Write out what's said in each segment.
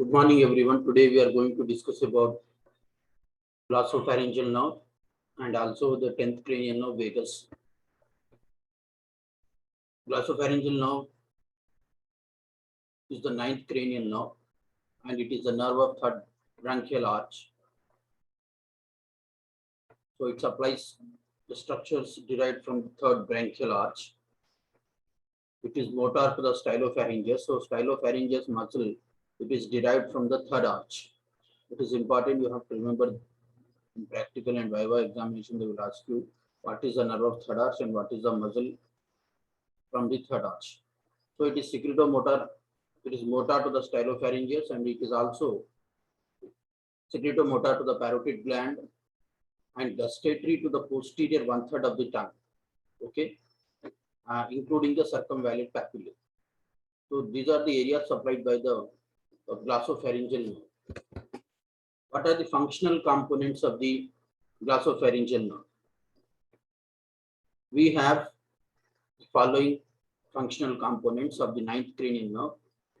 Good morning, everyone. Today we are going to discuss about glossopharyngeal nerve and also the 10th cranial nerve vagus. Glossopharyngeal nerve is the 9th cranial nerve and it is the nerve of third branchial arch. So it supplies the structures derived from the third branchial arch. It is motor to the stylopharyngeus. So stylopharyngeus muscle, it is derived from the third arch. It is important, you have to remember in practical and viva examination, they will ask you what is the nerve of third arch and what is the muscle from the third arch. So it is secretomotor, it is motor to the stylopharyngeus and it is also secretomotor to the parotid gland and gustatory to the posterior 1/3 of the tongue, okay, including the circumvallate papillae. So these are the areas supplied by the glossopharyngeal nerve. What are the functional components of the glossopharyngeal nerve? We have the following functional components of the 9th cranial nerve.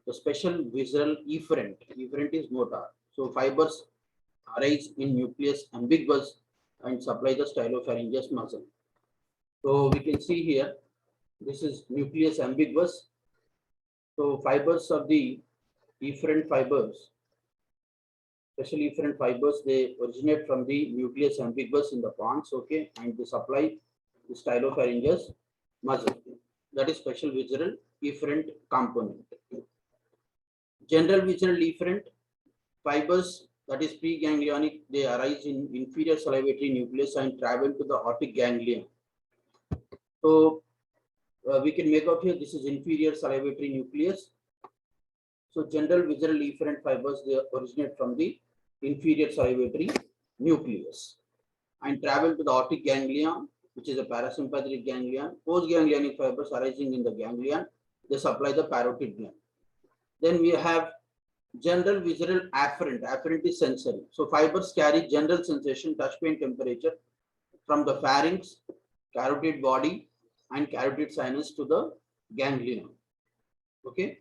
The special visceral efferent. Efferent is motor. So fibers arise in nucleus ambiguous and supply the stylopharyngeus muscle. So we can see here, this is nucleus ambiguous. So fibers of the efferent fibers, special efferent fibers, they originate from the nucleus ambiguous in the pons, okay, and they supply the stylopharyngeus muscle. That is special visceral efferent component. General visceral efferent fibers, that is preganglionic, they arise in inferior salivatory nucleus and travel to the aortic ganglion. So we can make out here, this is inferior salivatory nucleus. So general visceral efferent fibers, they originate from the inferior salivatory nucleus and travel to the aortic ganglion, which is a parasympathetic ganglion. Postganglionic fibers arising in the ganglion, they supply the parotid gland. Then we have general visceral afferent. Afferent is sensory. So fibers carry general sensation, touch pain, temperature from the pharynx, carotid body, and carotid sinus to the ganglion. Okay.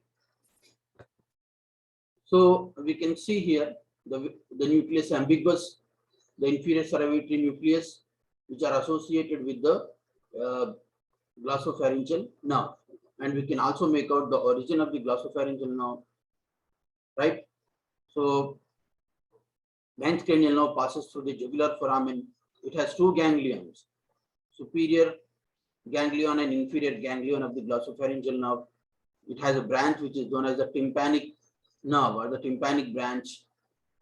So we can see here the nucleus ambiguous, the inferior salivatory nucleus, which are associated with the glossopharyngeal nerve. And we can also make out the origin of the glossopharyngeal nerve, right? So 9th cranial nerve passes through the jugular foramen. It has two ganglions, superior ganglion and inferior ganglion of the glossopharyngeal nerve. It has a branch which is known as the tympanic nerve or the tympanic branch,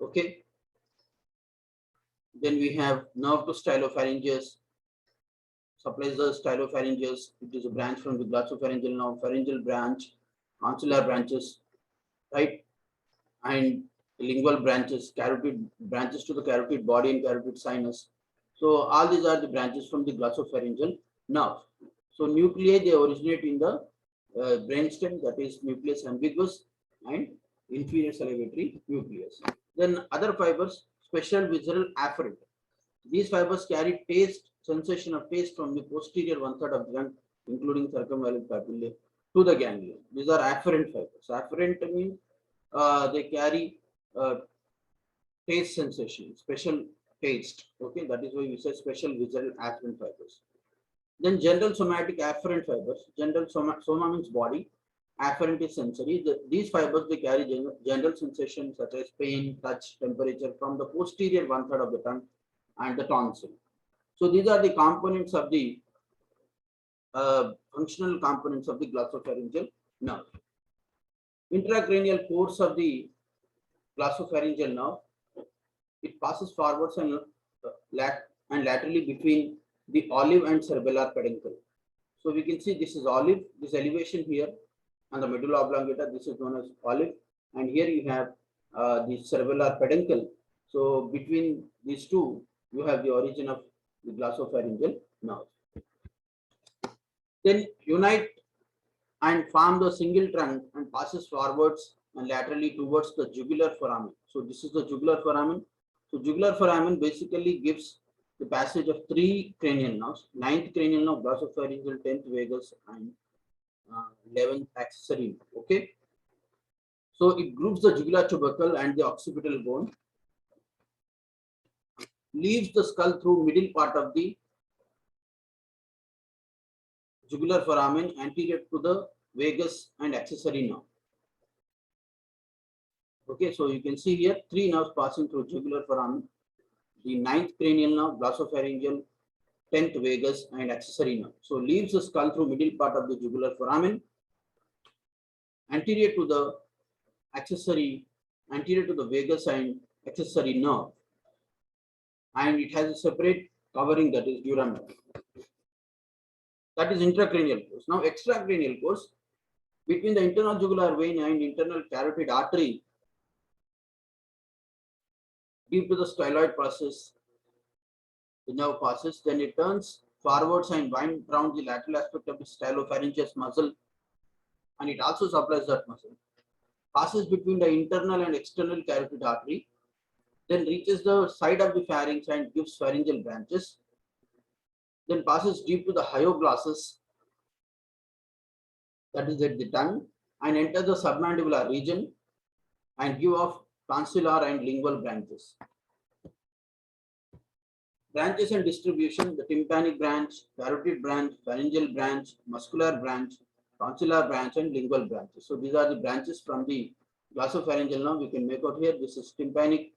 okay. Then we have nerve to stylopharyngeus, supplies the stylopharyngeus. It is a branch from the glossopharyngeal nerve, pharyngeal branch, consular branches, right, and lingual branches, carotid branches to the carotid body and carotid sinus. So all these are the branches from the glossopharyngeal nerve. So nuclei, they originate in the brainstem, that is nucleus ambiguous and inferior salivatory nucleus. Then other fibers, special visceral afferent. These fibers carry taste, sensation of taste from the posterior 1/3 of the tongue, including circumvallate papillae, to the ganglion. These are afferent fibers. Afferent means they carry taste sensation, special taste. Okay, that is why we say special visceral afferent fibers. Then general somatic afferent fibers. General soma means body. Afferent is sensory. These fibers, they carry general sensation such as pain, touch, temperature from the posterior 1/3 of the tongue and the tonsil. So these are the components of the functional components of the glossopharyngeal nerve. Intracranial course of the glossopharyngeal nerve, it passes forwards and laterally between the olive and cerebellar peduncle. So we can see this is olive, this elevation here on the medulla oblongata, this is known as olive, and here you have the cerebellar peduncle. So between these two, you have the origin of the glossopharyngeal nerve. Then unite and form the single trunk and passes forwards and laterally towards the jugular foramen. So this is the jugular foramen. So jugular foramen basically gives the passage of 3 cranial nerves: 9th cranial nerve, glossopharyngeal, 10th vagus, and 11th accessory. Okay. So it groups the jugular tubercle and the occipital bone, leaves the skull through middle part of the jugular foramen anterior to the vagus and accessory nerve. Okay, so you can see here three nerves passing through jugular foramen, the ninth cranial nerve, glossopharyngeal, 10th vagus and accessory nerve. So leaves the skull through middle part of the jugular foramen, anterior to the accessory, anterior to the vagus and accessory nerve, and it has a separate covering, that is dura nerve. That is intracranial course. Now extracranial course, between the internal jugular vein and internal carotid artery, due to the styloid process, the nerve passes, then it turns forwards and winds around the lateral aspect of the stylopharyngeus muscle, and it also supplies that muscle. Passes between the internal and external carotid artery, then reaches the side of the pharynx and gives pharyngeal branches, then passes deep to the hyoglossus, that is at the tongue, and enters the submandibular region and give off tonsillar and lingual branches. Branches and distribution: the tympanic branch, carotid branch, pharyngeal branch, muscular branch, tonsillar branch, and lingual branches. So these are the branches from the glossopharyngeal nerve. We can make out here. This is tympanic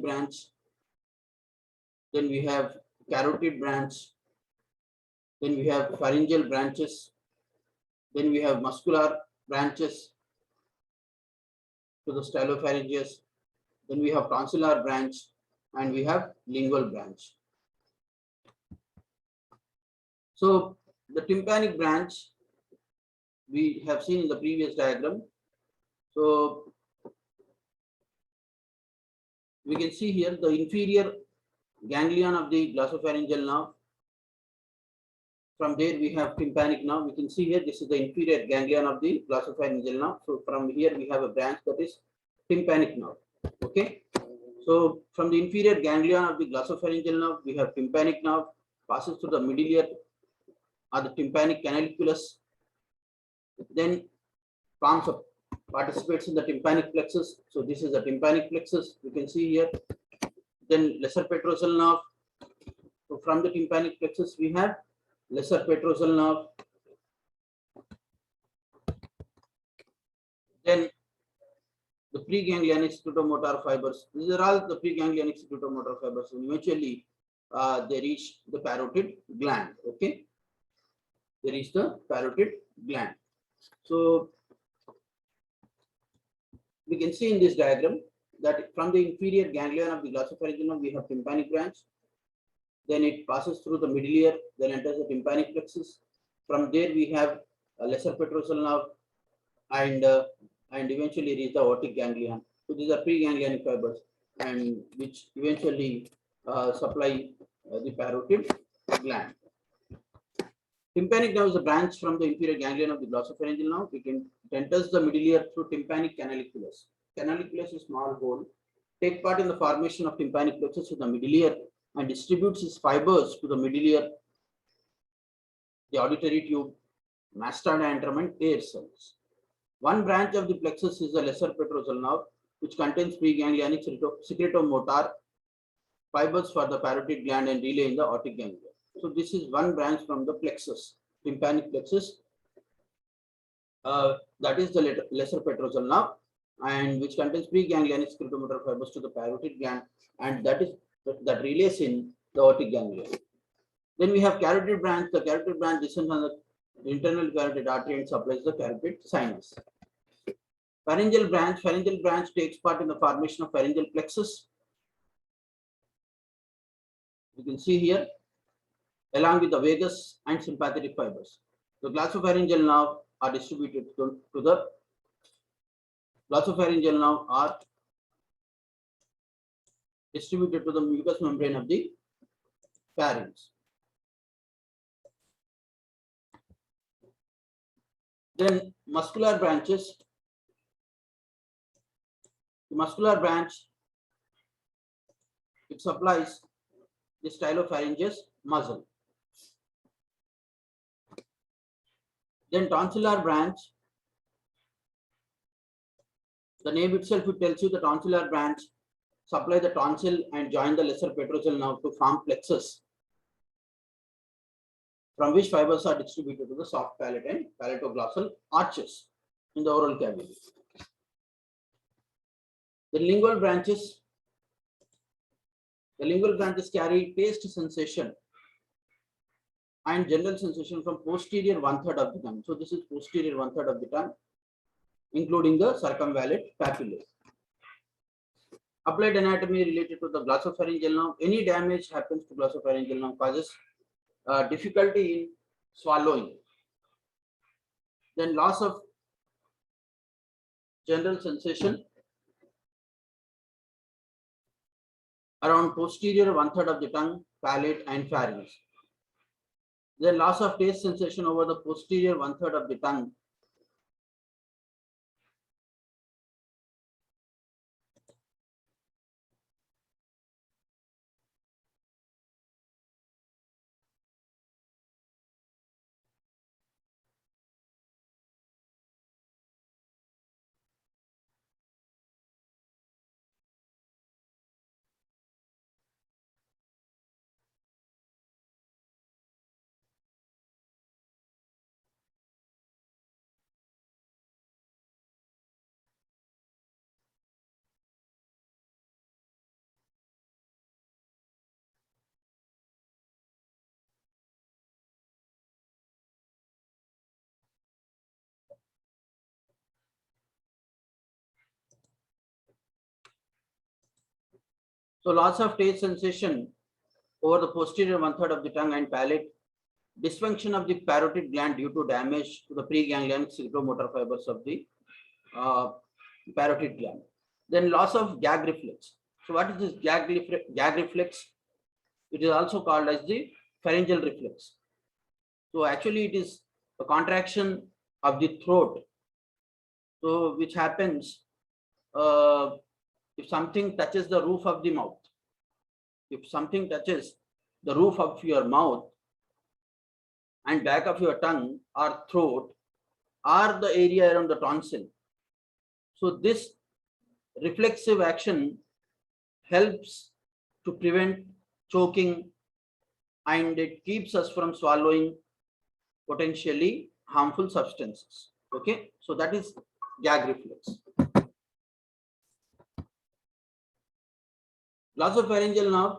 branch. Then we have carotid branch. Then we have pharyngeal branches. Then we have muscular branches to the stylopharyngeus. Then we have tonsillar branch, and we have lingual branch. So the tympanic branch we have seen in the previous diagram. So we can see here the inferior ganglion of the glossopharyngeal nerve. From there we have tympanic nerve. We can see here this is the inferior ganglion of the glossopharyngeal nerve. So from here we have a branch that is tympanic nerve. Okay. So from the inferior ganglion of the glossopharyngeal nerve, we have tympanic nerve, passes through the middle ear or the tympanic canaliculus, then forms up, participates in the tympanic plexus. So this is the tympanic plexus, you can see here. Then lesser petrosal nerve. So from the tympanic plexus we have lesser petrosal nerve. Then the preganglionic secretomotor fibers. These are all the preganglionic secretomotor fibers, and eventually they reach the parotid gland. Okay, they reach the parotid gland. So we can see in this diagram that from the inferior ganglion of the glossopharyngeal nerve we have tympanic branch. Then it passes through the middle ear, then enters the tympanic plexus. From there we have a lesser petrosal nerve, and eventually reach the aortic ganglion. So these are preganglionic fibers, and which eventually supply the parotid gland. Tympanic nerve is a branch from the inferior ganglion of the glossopharyngeal nerve. It enters the middle ear through tympanic canaliculus. Canaliculus is a small hole. Take part in the formation of tympanic plexus to the middle ear and distributes its fibers to the middle ear, the auditory tube, mastoidantrum, and tear cells. One branch of the plexus is the lesser petrosal nerve, which contains preganglionic secretomotor fibers for the parotid gland and relay in the aortic ganglia. So this is one branch from the plexus, tympanic plexus. That is the lesser petrosal nerve, and which contains preganglionic secretomotor fibers to the parotid gland, and that relays in the aortic ganglia. Then we have carotid branch. The carotid branch descends on the internal carotid artery and supplies the carotid sinus. Pharyngeal branch takes part in the formation of pharyngeal plexus. You can see here, along with the vagus and sympathetic fibers. The glossopharyngeal nerve are distributed to the glossopharyngeal nerve are distributed to the mucous membrane of the pharynx. Then muscular branches. The muscular branch, it supplies the stylopharyngeus muscle. Then tonsillar branch The name itself, it tells you the tonsillar branch supply the tonsil and join the lesser petrosal nerve to form plexus, from which fibers are distributed to the soft palate and palatoglossal arches in the oral cavity. The lingual branches carry taste sensation and general sensation from posterior 1/3 of the tongue. So this is posterior 1/3 of the tongue, including the circumvallate papillae. Applied anatomy related to the glossopharyngeal nerve. Any damage happens to glossopharyngeal nerve causes difficulty in swallowing. Then loss of general sensation around posterior 1/3 of the tongue, palate and pharynx. Then loss of taste sensation over the posterior 1/3 of the tongue. So loss of taste sensation over the posterior 1/3 of the tongue and palate. Dysfunction of the parotid gland due to damage to the preganglionic secretomotor fibers of the parotid gland. Then loss of gag reflex. So what is this gag reflex? It is also called as the pharyngeal reflex. So actually it is a contraction of the throat. So which happens if something touches the roof of the mouth. If something touches the roof of your mouth and back of your tongue or throat or the area around the tonsil. So this reflexive action helps to prevent choking and it keeps us from swallowing potentially harmful substances. Okay, so that is gag reflex. Glossopharyngeal nerve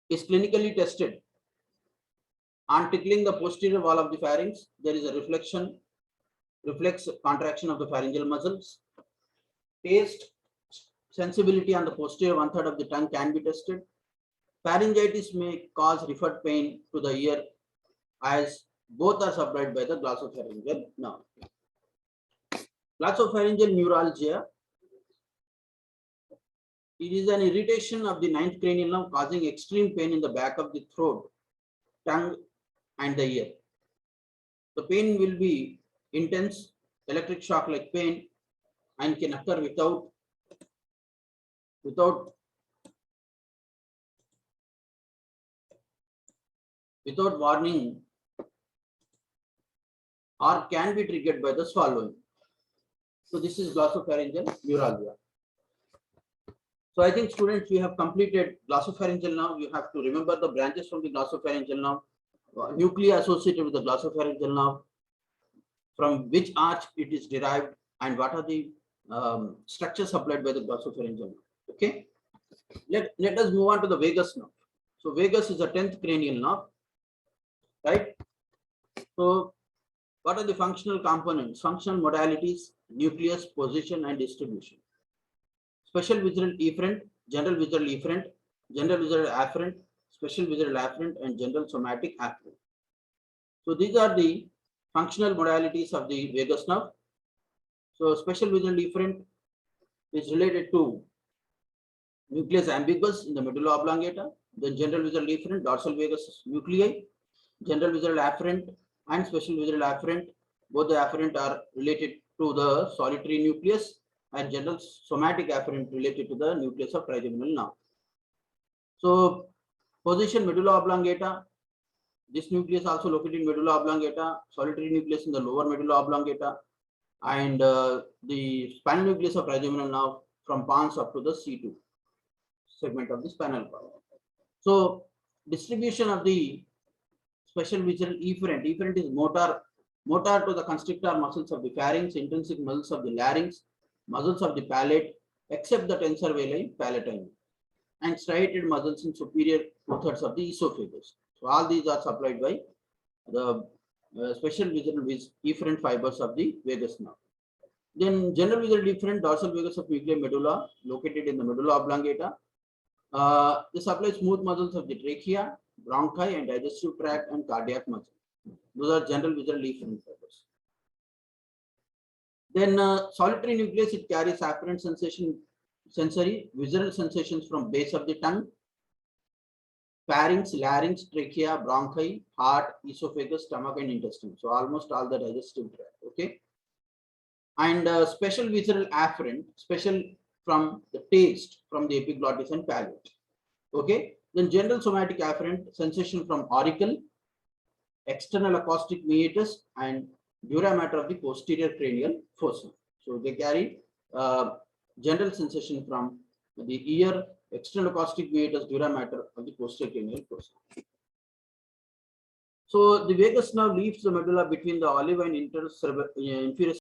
is clinically tested on tickling the posterior wall of the pharynx. There is a reflex contraction of the pharyngeal muscles. Taste sensibility on the posterior 1/3 of the tongue can be tested. Pharyngitis may cause referred pain to the ear as both are supplied by the glossopharyngeal nerve. Glossopharyngeal neuralgia. It is an irritation of the 9th cranial nerve causing extreme pain in the back of the throat, tongue and the ear. The pain will be intense, electric shock like pain and can occur without warning or can be triggered by the swallowing. So this is glossopharyngeal neuralgia. So I think students, we have completed glossopharyngeal nerve. You have to remember the branches from the glossopharyngeal nerve, nuclei associated with the glossopharyngeal nerve, from which arch it is derived, and what are the structures supplied by the glossopharyngeal nerve. Okay, let us move on to the vagus nerve. So vagus is a 10th cranial nerve, right? So what are the functional components, functional modalities, nucleus, position and distribution? Special visceral efferent, general visceral efferent, general visceral afferent, special visceral afferent and general somatic afferent. So these are the functional modalities of the vagus nerve. So special visceral efferent is related to nucleus ambiguous in the medulla oblongata, then general visceral efferent, dorsal vagus nuclei, general visceral afferent and special visceral afferent. Both the afferent are related to the solitary nucleus and general somatic afferent related to the nucleus of trigeminal nerve. So position medulla oblongata. This nucleus also located in medulla oblongata, solitary nucleus in the lower medulla oblongata, and the spinal nucleus of trigeminal nerve from pons up to the C2 segment of the spinal cord. So distribution of the special visual efferent. Efferent is motor to the constrictor muscles of the pharynx, intrinsic muscles of the larynx, muscles of the palate, except the tensor veli palatine, and striated muscles in superior two-thirds of the esophagus. So all these are supplied by the special visual efferent fibers of the vagus nerve. Then general visual efferent dorsal vagus of nuclear medulla located in the medulla oblongata. They supply smooth muscles of the trachea, bronchi, and digestive tract and cardiac muscle. Those are general visual efferent fibers. Then solitary nucleus, it carries afferent sensory visual sensations from base of the tongue, pharynx, larynx, trachea, bronchi, heart, esophagus, stomach, and intestine. So almost all the digestive tract. Okay. And special visceral afferent, special from the taste from the epiglottis and palate. Okay. Then general somatic afferent sensation from auricle, external acoustic meatus, and dura mater of the posterior cranial fossa. So they carry general sensation from the ear, external acoustic meatus, dura mater of the posterior cranial fossa. So the vagus nerve leaves the medulla between the olive and inferior